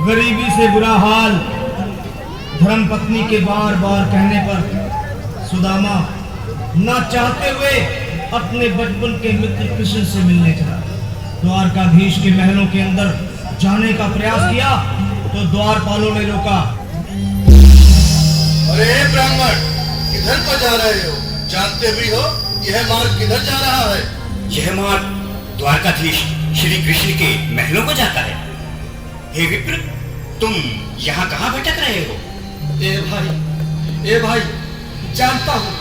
गरीबी से बुरा हाल। धर्मपत्नी के बार बार कहने पर सुदामा ना चाहते हुए अपने बचपन के मित्र कृष्ण से मिलने चला। द्वारकाधीश के महलों के अंदर जाने का प्रयास किया तो द्वारपालों ने रोका। अरे ब्राह्मण, किधर को जा रहे हो? जानते भी हो यह मार्ग किधर जा रहा है? यह मार्ग द्वारकाधीश श्री कृष्ण के महलों को जाता है। हे विप्र, तुम यहाँ कहाँ भटक रहे हो? ए भाई, जानता हूँ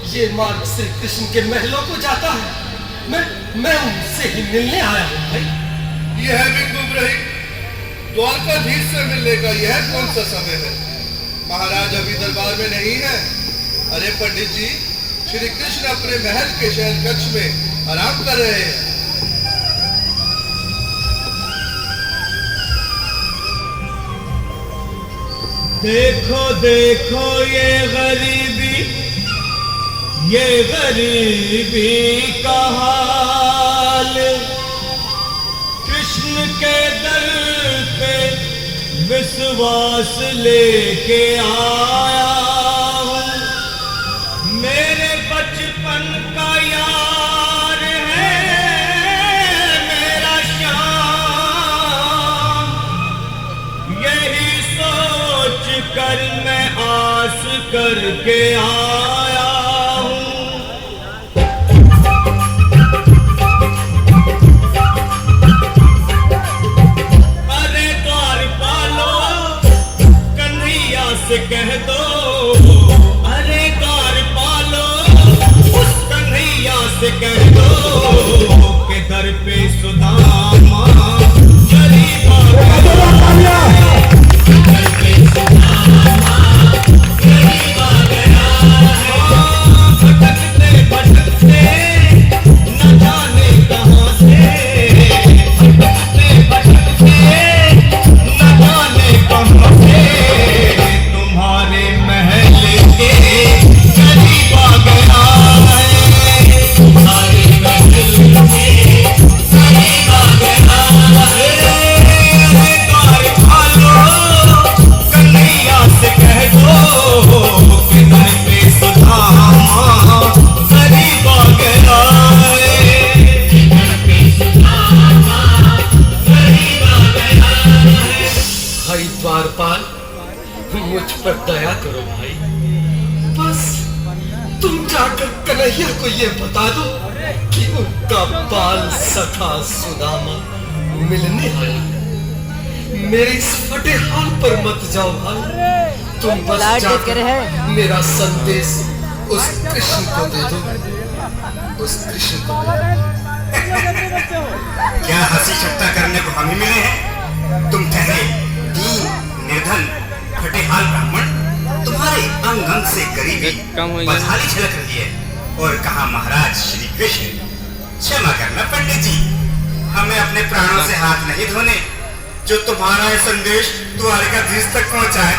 ये मार्ग श्री कृष्ण के महलों को जाता है। मैं उनसे ही मिलने आया हूँ भाई। यह भी गुमराही। द्वारकाधीश से मिलने का यह कौन सा समय है? महाराज अभी दरबार में नहीं है। अरे पंडित जी, श्री कृष्ण अपने महल के शयन कक्ष में आराम कर रहे हैं। देखो देखो ये गरीबी का हाल। कृष्ण के दर पे विश्वास लेके आया हूँ। मेरे बचपन का यार है मेरा श्याम। यही सोच कर मैं आस करके आया हूँ। अरे द्वारपालो, कन्हैया से कह दो। अरे द्वारपालो, उस कन्हैया से कह दो के दर पे सुदामा गरीब आ गया। मुझ पर दया करो भाई। बस तुम जाकर कन्हैया को ये बता दो कि उनका बाल सखा सुदामा मिलने आया। मेरे इस फटे हाल पर मत जाओ भाई। तुम बस जाकर मेरा संदेश उस कृष्ण को दे दो। उस कृष्ण को क्या हंसी ठट्टा करने को हम ही मिले हैं? तुम ठहरे दीन निर्धन फटेहाल ब्राह्मण, तुम्हारे अंग अंग से गरीबी बदहाली झलक रही है। और कहा महाराज श्री कृष्ण। क्षमा करना पंडित जी, हमें अपने प्राणों से हाथ नहीं धोने जो तुम्हारा ये संदेश द्वारकाधीश तक पहुंचा है।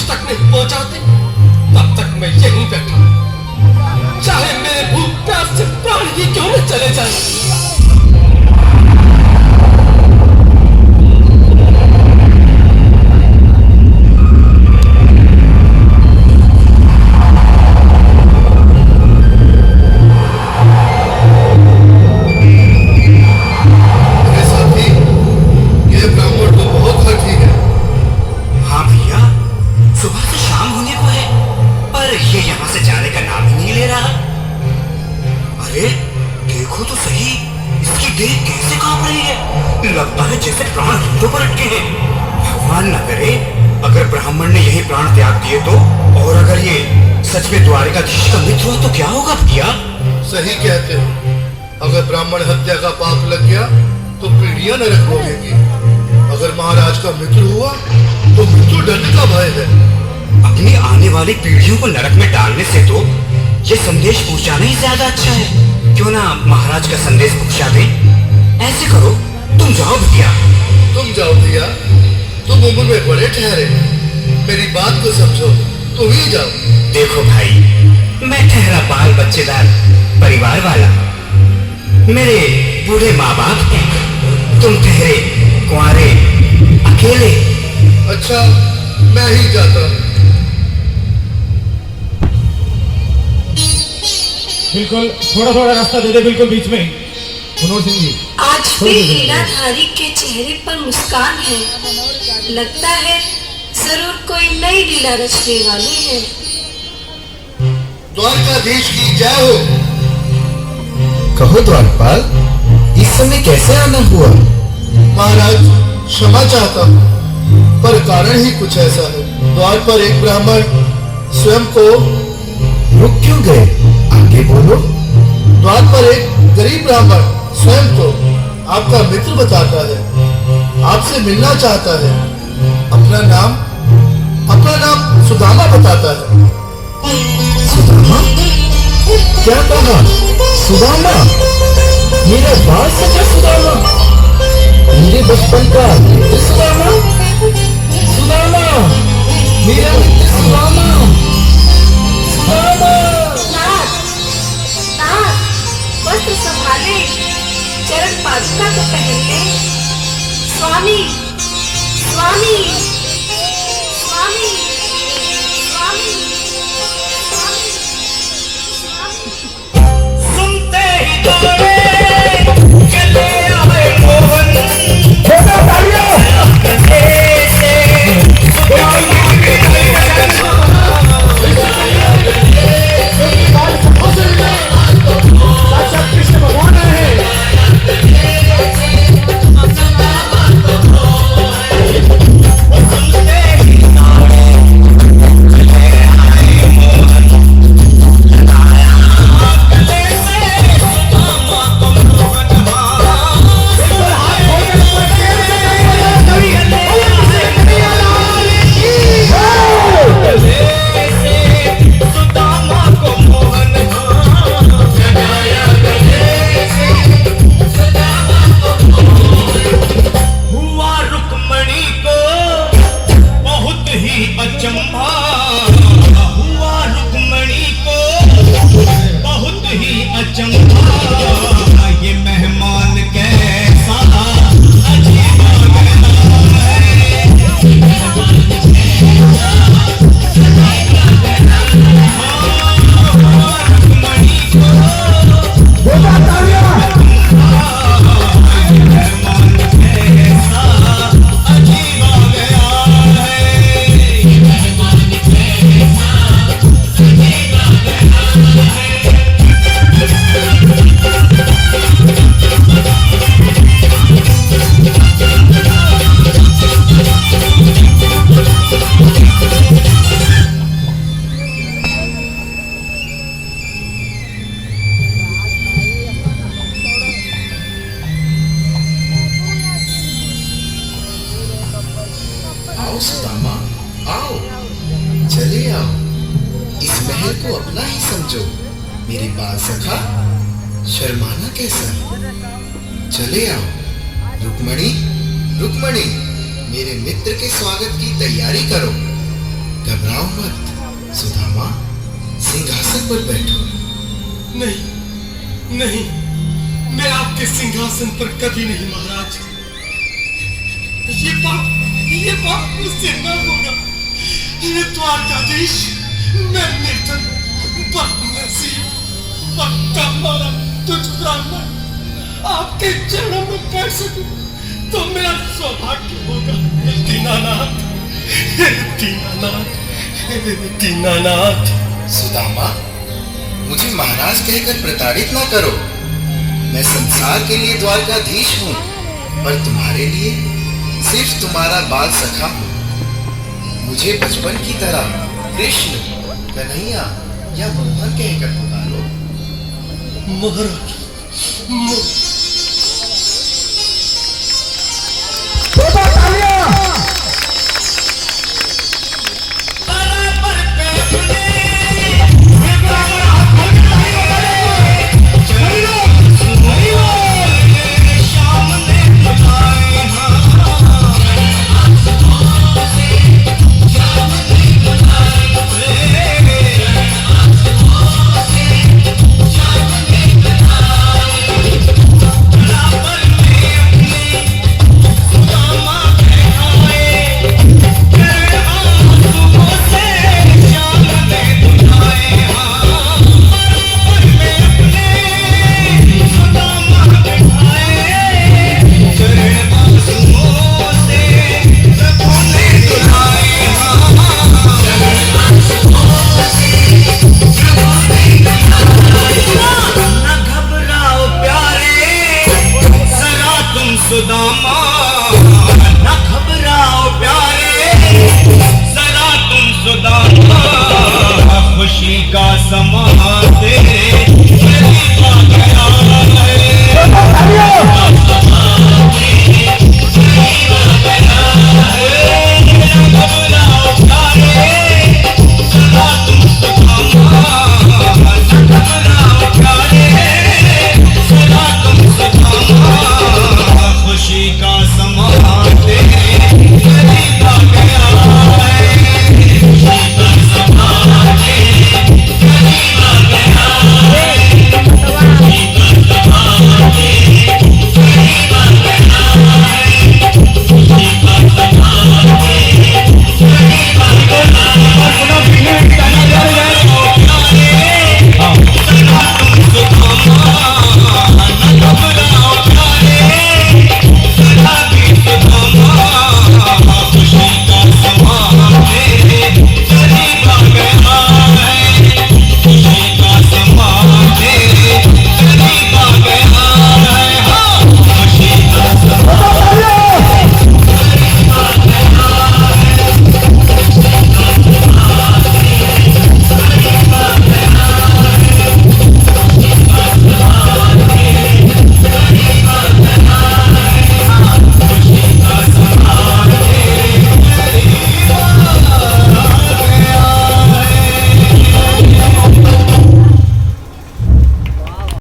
तक नहीं पहुंचाते तब तक मैं यहीं बैठा, चाहे मेरे भूख प्यास से प्राण ही क्यों न चले जाए। लगता है जैसे प्राण हाथों पर अटके हैं। भगवान न करे अगर ब्राह्मण ने यही प्राण त्याग दिए तो, और अगर ये सच में द्वारिकाधीश का मित्र हुआ तो क्या होगा भैया? सही कहते हो। अगर ब्राह्मण हत्या का पाप लग गया तो पीढ़ियां नरक भोगेंगी। अगर महाराज का मित्र हुआ तो मृत्यु दंड का भय है। अपनी आने वाली पीढ़ियों को नरक में डालने से तो ये संदेश पहुंचाना ही ज्यादा अच्छा है। क्यों ना महाराज का संदेश पहुंचा दे? ऐसे करो, तुम जाओ भैया। तुम जाओ भैया, तुम उम्र में बड़े ठहरे, मेरी बात को समझो, तुम ही जाओ। देखो भाई, मैं ठहरा बाल बच्चेदार परिवार वाला, मेरे बूढ़े माँ बाप हैं, तुम ठहरे कुंवारे अकेले। अच्छा, मैं ही जाता हूँ। बिल्कुल थोड़ा थोड़ा रास्ता दे दे, बिल्कुल बीच में। मनोहर सिंह जी, आज भी लीलाधारी के चेहरे पर मुस्कान है। लगता है जरूर कोई नई लीला रचने वाले हैं। द्वारकाधीश की जय हो। कहो द्वारपाल, इस समय कैसे आना हुआ? महाराज, क्षमा चाहता हूँ, पर कारण ही कुछ ऐसा है। द्वार पर एक ब्राह्मण स्वयं को रुक क्यों गए? आगे बोलो। द्वार पर एक गरीब ब्राह्मण स्वयं को आपका मित्र बताता है, आपसे मिलना चाहता है। अपना नाम सुदामा बताता है। सुदामा? क्या कहा? सुदामा? मेरा बाल सखा सुदामा? मेरे बचपन का मित्र सुदामा? सुदामा, मेरा मित्र सुदामा। सुदामा, वस्त्र संभाले, चरण पादुका को पहन ले। स्वामी, स्वामी, स्वामी, स्वामी, स्वामी, स्वामी। सुनते ही दौड़े चले आए मोहन, कृष्ण भगवान है। आओ सुदामा, आओ, चले आओ। इस महल को अपना ही समझो। मेरी बात सखा, शर्माना कैसा है? चले आओ। रुक्मणी, रुक्मणी, मेरे मित्र के स्वागत की तैयारी करो। घबराओ मत सुदामा, सिंहासन पर बैठो। नहीं नहीं, मैं आपके सिंहासन पर कभी नहीं महाराज। ये पाप मुझसे न होगा। ये द्वारकाधीश, मैं निर्धन बदनसीब पक्का मारा तुझ ब्राह्मण आपके चरणों में बैठ सकूं तो मेरा सौभाग्य होगा। दीनानाथ, दीनानाथ, दीनानाथ। सुदामा, मुझे महाराज कहकर प्रताड़ित ना करो। मैं संसार के लिए द्वारकाधीश हूँ, पर तुम्हारे लिए सिर्फ तुम्हारा बाल सखा हूँ। मुझे बचपन की तरह कृष्ण, कन्हैया या मोहन कहकर पुकारो। महाराज,